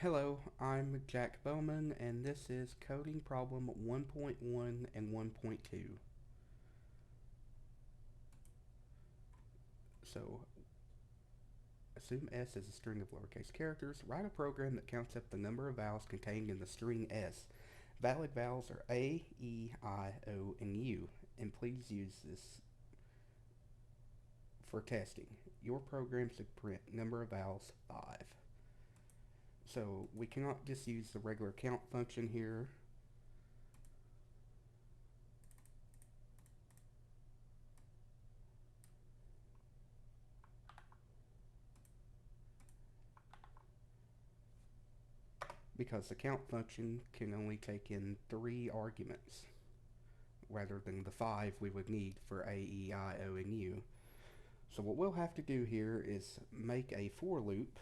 Hello, I'm Jack Bowman, and this is coding problem 1.1 and 1.2. So, assume S is a string of lowercase characters. Write a program that counts up the number of vowels contained in the string S. Valid vowels are A, E, I, O, and U, and please use this for testing. Your program should print number of vowels 5. So, we cannot just use the regular count function here. Because the count function can only take in 3 arguments rather than the 5 we would need for A, E, I, O, and U. So what we'll have to do here is make a for loop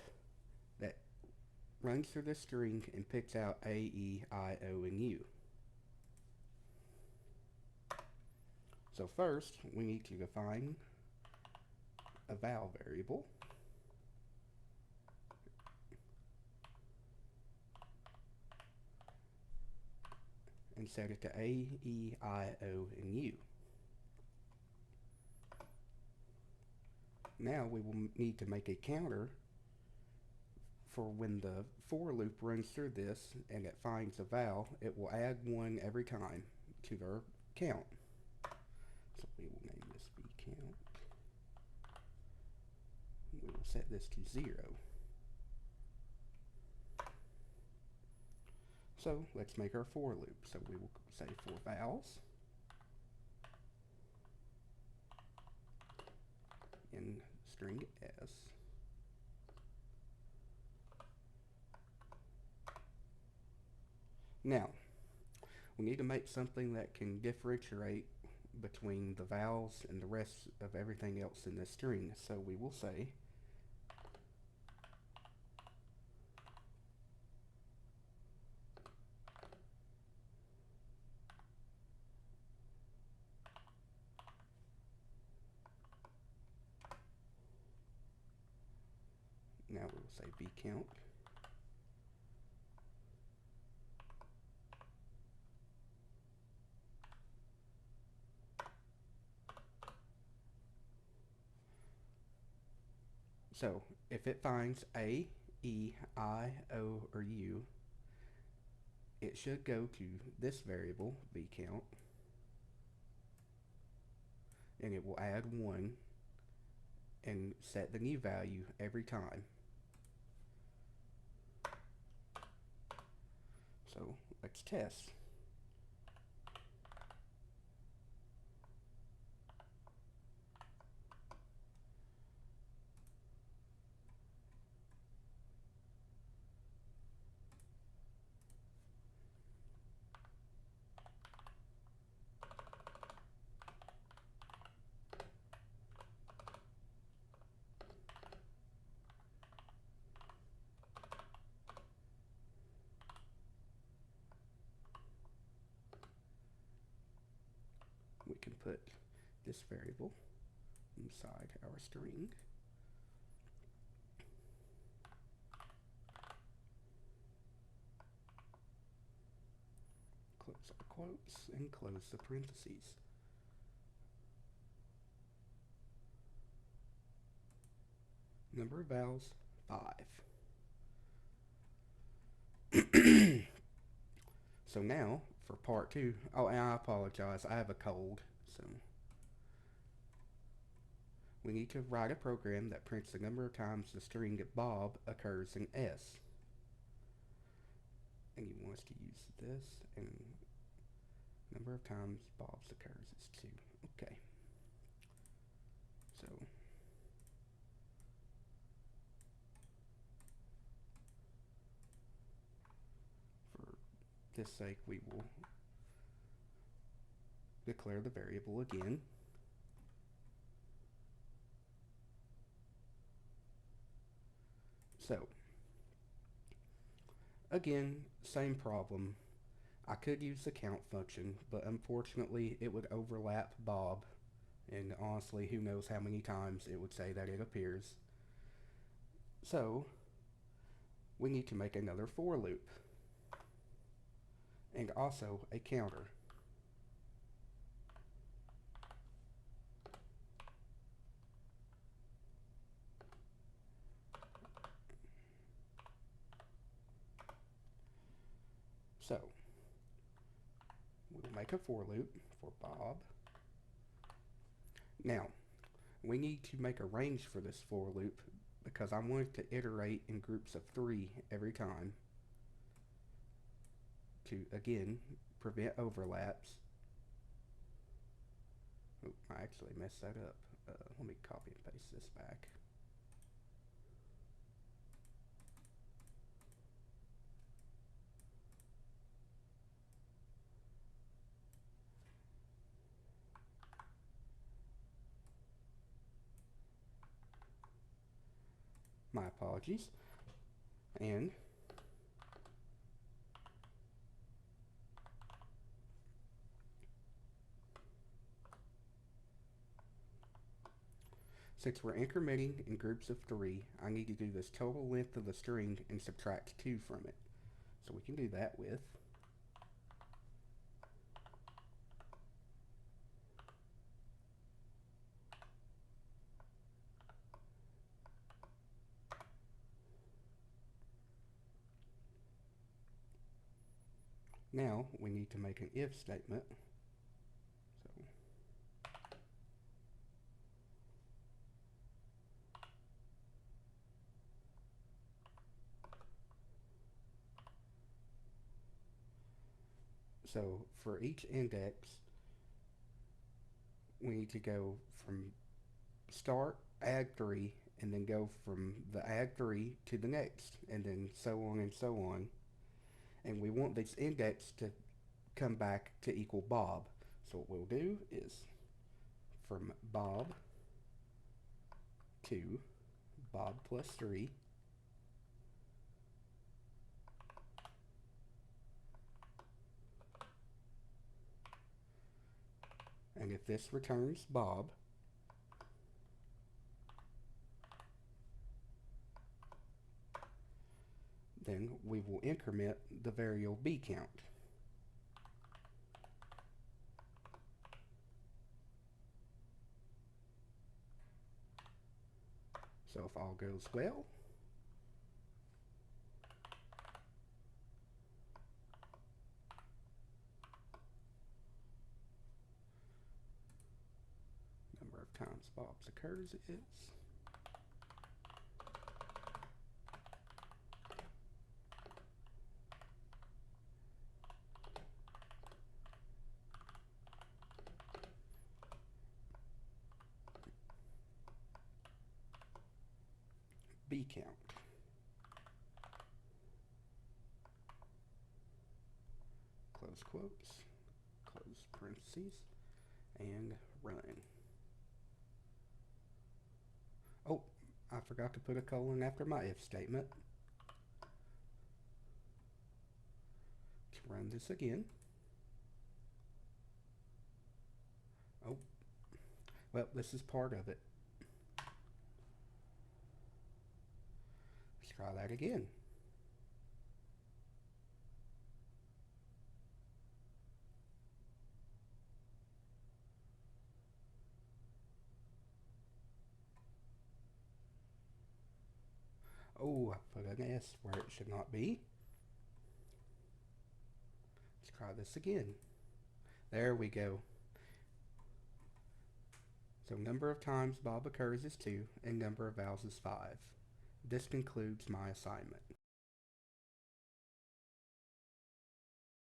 that runs through this string and picks out A, E, I, O, and U. So first, we need to define a val variable and set it to A, E, I, O, and U. Now we will need to make a counter for when the for loop runs through this and it finds a val, it will add 1 every time to our count. So we will name this v count. We will set this to 0. So let's make our for loop. So we will say for vowels in string S. Now, we need to make something that can differentiate between the vowels and the rest of everything else in this string. So we will say now we will say v count. So if it finds A, E, I, O, or U, it should go to this variable, v count, and it will add 1 and set the new value every time. So let's test. We can put this variable inside our string. Close our quotes and close the parentheses. Number of vowels, 5. So now for part 2, oh, and I apologize, I have a cold, so we need to write a program that prints the number of times the string Bob occurs in S. And you want us to use this, and number of times Bob's occurs is 2. Okay. So for this sake, we will declare the variable again. So again, same problem. I could use the count function, but unfortunately it would overlap Bob, and honestly, who knows how many times it would say that it appears. So we need to make another for loop and also a counter. So we'll make a for loop for Bob. Now we need to make a range for this for loop because I want it to iterate in groups of 3 every time to, again, prevent overlaps. Oh, I actually messed that up. Let me copy and paste this back. My apologies. And since we're incrementing in groups of 3, I need to do this total length of the string and subtract 2 from it. So we can do that with now we need to make an if statement. So for each index, we need to go from start add 3 and then go from the add 3 to the next, and then so on and so on. And we want this index to come back to equal Bob. So what we'll do is from Bob to Bob plus 3, and if this returns Bob, then we will increment the variable b count. So if all goes well, number of times Bob's occurs is b count. Close quotes, close parentheses, and run. Oh, I forgot to put a colon after my if statement. Let's run this again. Oh, well, this is part of it. Let's try that again. Oh, I put an S where it should not be. Let's try this again. There we go. So number of times Bob occurs is 2, and number of vowels is 5. This concludes my assignment.